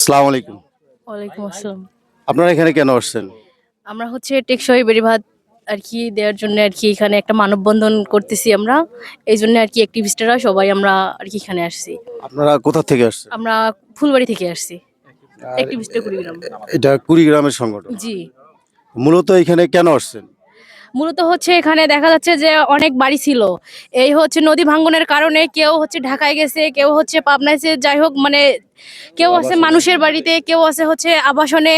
আসসালামু আলাইকুম। ওয়ালাইকুম আসসালাম। আপনারা এখানে কেন আসছেন? আমরা হচ্ছে টেকসই বেড়িবাঁধ আর কি দেওয়ার জন্য আর কি এখানে একটা মানববন্ধন করতেছি আমরা। এইজন্য আর কি অ্যাক্টিভিস্টরা সবাই আমরা আর কি এখানে আসছি। আপনারা কোথা থেকে আসছেন? আমরা ফুলবাড়ি থেকে আসছি। আর অ্যাক্টিভিস্টরা কুড়িগ্রাম। এটা কুড়িগ্রামের সংগঠন। জি। মূলত এখানে কেন আসছেন? মূলত হচ্ছে এখানে দেখা যাচ্ছে যে অনেক বাড়ি ছিল। এই হচ্ছে নদী ভাঙ্গনের কারণে কেউ হচ্ছে ঢাকায় গেছে, কেউ হচ্ছে পাবনায় গেছে, যাই হোক মানে কেউ আছে মানুষের বাড়িতে, কেউ আছে হচ্ছে আবাসনে।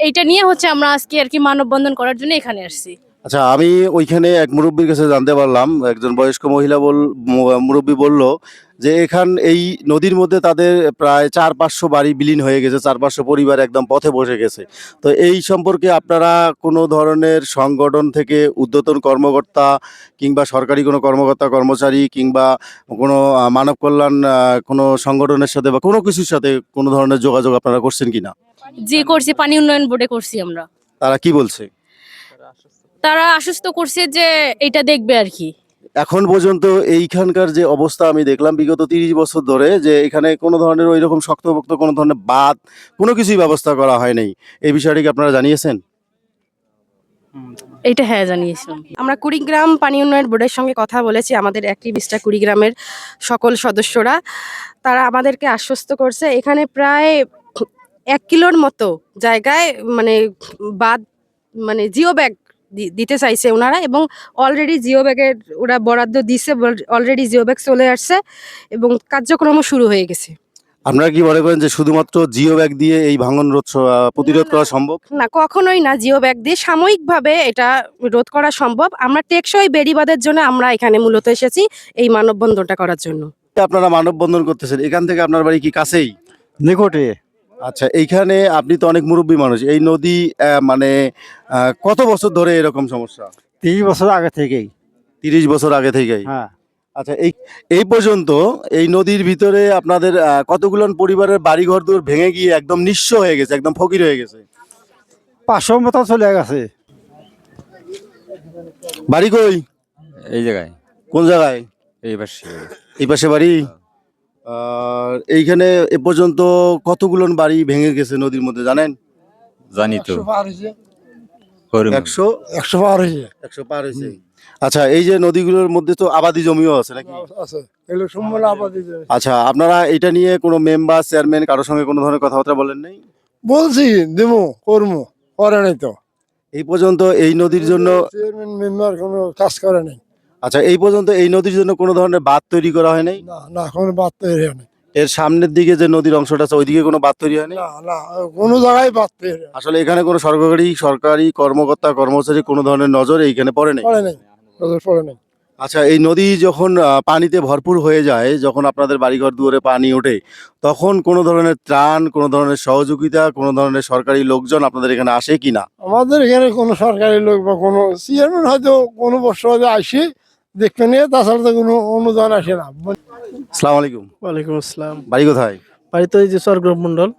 এইটা নিয়ে হচ্ছে আমরা আজকে আর কি মানববন্ধন করার জন্য এখানে আসছি। আচ্ছা, আমি ওইখানে এক মুরব্বির কাছে জানতে পারলাম, একজন বয়স্ক মহিলা মুরব্বি বলল যে এই নদীর মধ্যে তাদের প্রায় ৪-৫০০ বাড়ি বিলীন হয়ে গেছে, ৪-৫০০ পরিবার একদম পথে বসে গেছে। তো এই সম্পর্কে আপনারা কোনো ধরনের সংগঠন থেকে ঊর্ধ্বতন কর্মকর্তা কিংবা সরকারি কোনো কর্মকর্তা কর্মচারী কিংবা কোনো মানব কল্যাণ কোনো সংগঠনের সাথে বা কোনো কিছুর সাথে কোনো ধরনের যোগাযোগ আপনারা করছেন কিনা? জি করছি, পানি উন্নয়ন বোর্ডে করছি আমরা। তারা কি বলছে? তারা আশ্বস্ত করছে যে এটা দেখবে আর কি। এখন পর্যন্ত এইখানকার যে অবস্থা আমি দেখলাম বিগত ৩০ বছর ধরে, যে এখানে কোনো ধরনের ওইরকম শক্তপোক্ত কোনো ধরনের বাঁধ কোনো কিছুই ব্যবস্থা করা হয় নাই। এই বিষয়টি কি আপনারা জানিয়েছেন? এটা হ্যাঁ জানিয়েছিলাম। আমরা কুড়িগ্রাম পানি উন্নয়ন বোর্ডের সঙ্গে কথা বলেছি, আমাদের অ্যাক্টিভিস্টরা কুড়িগ্রামের সকল সদস্যরা। তারা আমাদেরকে আশ্বস্ত করছে এখানে প্রায় ১ কিলোর মতো জায়গায় মানে বাদ মানে জিও ব্যাগ দিতে চাইছে ওনারা, এবং অলরেডি জিও ব্যাগের ওরা বরাদ্দ দিছে, অলরেডি জিও ব্যাগ চলে আসছে এবং কার্যক্রমও শুরু হয়ে গেছে। আপনারা কি মনে করেন যে শুধুমাত্র জিও ব্যাগ দিয়ে এই ভাঙন প্রতিরোধ করা সম্ভব? না, কখনোই না। জিও ব্যাগ দিয়ে সাময়িকভাবে এটা রোধ করা সম্ভব। আমরা টেকসই বেড়িবাঁধের জন্য আমরা এখানে মূলত এসেছি এই মানববন্ধনটা করার জন্য। আপনারা মানববন্ধন করতেছেন, এখান থেকে আপনার বাড়ি কি কাছেই? নিকটে। আচ্ছা, এইখানে আপনি তো অনেক মুরব্বী মানুষ, এই নদী মানে কত বছর ধরে এরকম সমস্যা? ৩০ বছর আগে থেকেই। ৩০ বছর আগে থেকেই? হ্যাঁ। আচ্ছা, এই পর্যন্ত এই নদীর ভিতরে আপনাদের কতগুলো পরিবারের বাড়িঘর দূর ভেঙে গিয়ে একদম নিঃস্ব হয়ে গেছে, একদম ফকির হয়ে গেছে? ৫০০ মতো চলে গেছে। বাড়ি কই? এই জায়গায়, কোন জায়গায়? এই পাশে। এই পাশে বাড়ি? আর এইখানে এ পর্যন্ত কতগুলো বাড়ি ভেঙে গেছে নদীর মধ্যে জানেন? জানি তো। ১০০ পার হয়েছে। আচ্ছা, এই যে নদীগুলোর মধ্যে তো আবাদি জমিও আছে নাকি? আচ্ছা, আপনারা এটা নিয়ে কোনো মেম্বার চেয়ারম্যান কারোর সঙ্গে কোনো ধরনের কথাবার্তা বলেন নাই? বলছি দেবো করবো, করে নাই তো। এই পর্যন্ত এই নদীর জন্য চেয়ারম্যান মেম্বার কোনো কাজ করে নাই। আচ্ছা, এই পর্যন্ত এই নদীর জন্য কোনো ধরনের বাঁধ তৈরি করা হয় নাই? না না, কোনো বাদ তৈরি হয় নাই। এর সামনের দিকে যে নদীর অংশটা আছে ওইদিকে কোনো বাঁধ তৈরি হয়নি? না না, কোনো জায়গায় বাদ তৈরি হয় আসলে এখানে কোনো সরকারি কর্মকর্তা কর্মচারী কোনো ধরনের নজর এইখানে পড়ে নাই? পড়ে নাই, নজর পড়ে নাই। আচ্ছা, এই নদী যখন পানিতে ভরপুর হয়ে যায়, যখন আপনাদের বাড়িঘর দুয়ারে পানি ওঠে, তখন কোনো ধরনের ত্রাণ, কোনো ধরনের সহযোগিতা, কোনো ধরনের সরকারি লোকজন আপনাদের এখানে আসে কিনা? আমাদের এখানে কোনো সরকারি লোক বা কোনো চেয়ারম্যান হয়তো কোনো বছর হয়তো আসে দেখতে নিয়ে, তাছাড়া তো কোনো অনুদান আসে না। আসসালামু আলাইকুম। ওয়ালাইকুম আসসালাম। বাড়ি কোথায়? বাড়ি তো এই যে স্বর্গরূপ মন্ডল।